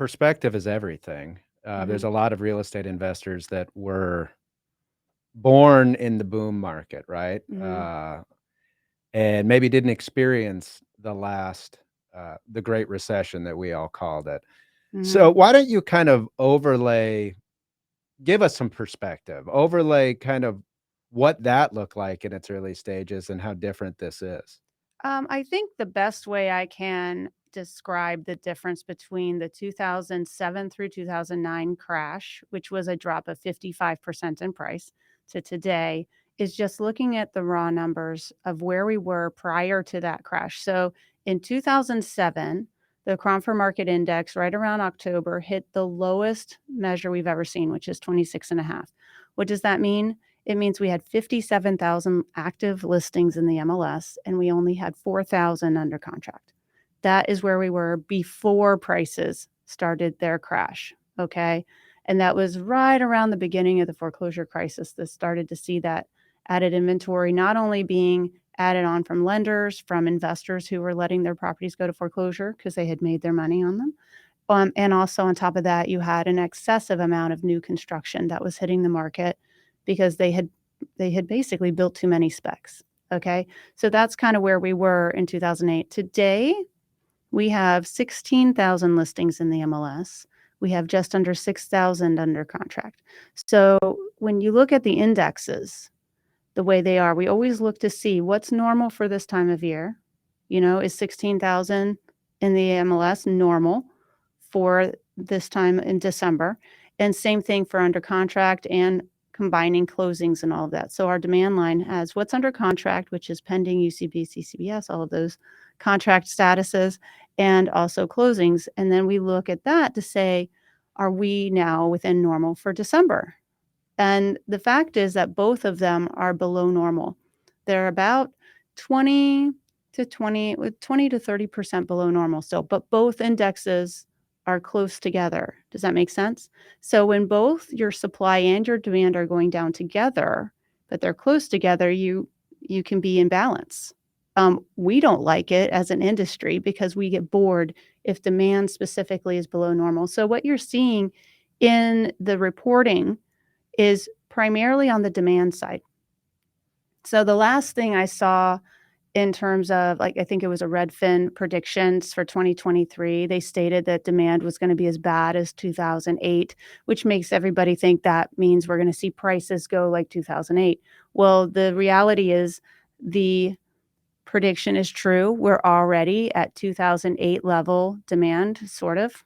perspective is everything. There's Mhm. a lot of real estate investors that were born in the boom market, right? Mhm. And maybe didn't experience the Great Recession that we all called it. So Mhm. why don't you kind of give us some perspective, overlay kind of what that looked like in its early stages and how different this is. I think the best way I can describe the difference between the 2007 through 2009 crash, which was a drop of 55% in price, to today, is just looking at the raw numbers of where we were prior to that crash. So in 2007, the Cromford Market Index, right around October, hit the lowest measure we've ever seen, which is 26.5. What does that mean? It means we had 57,000 active listings in the MLS, and we only had 4,000 under contract. That is where we were before prices started their crash, okay? And that was right around the beginning of the foreclosure crisis that started to see that added inventory not only being added on from lenders, from investors who were letting their properties go to foreclosure because they had made their money on them. And also on top of that, you had an excessive amount of new construction that was hitting the market because they had basically built too many specs. Okay. So that's kind of where we were in 2008. Today, we have 16,000 listings in the MLS. We have just under 6,000 under contract. So when you look at the indexes, the way they are, we always look to see what's normal for this time of year. Is 16,000 in the MLS normal for this time in December? And same thing for under contract and combining closings and all of that. So our demand line has what's under contract, which is pending UCB, CCBS, all of those contract statuses, and also closings. And then we look at that to say, are we now within normal for December? And the fact is that both of them are below normal. They're about 20 to 30% below normal still, but both indexes are close together. Does that make sense? So when both your supply and your demand are going down together, but they're close together, you can be in balance. We don't like it as an industry because we get bored if demand specifically is below normal. So what you're seeing in the reporting is primarily on the demand side. So the last thing I saw in terms of, like, I think it was a Redfin predictions for 2023, they stated that demand was going to be as bad as 2008, which makes everybody think that means we're going to see prices go like 2008. Well, the reality is the prediction is true. We're already at 2008 level demand, sort of,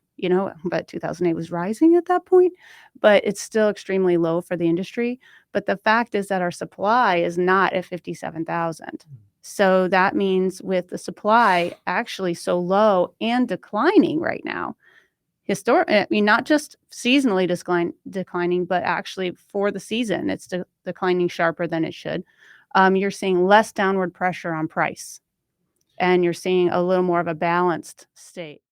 but 2008 was rising at that point, but it's still extremely low for the industry. But the fact is that our supply is not at 57,000. So that means with the supply actually so low and declining right now, not just seasonally declining, but actually for the season, it's declining sharper than it should. You're seeing less downward pressure on price, and you're seeing a little more of a balanced state.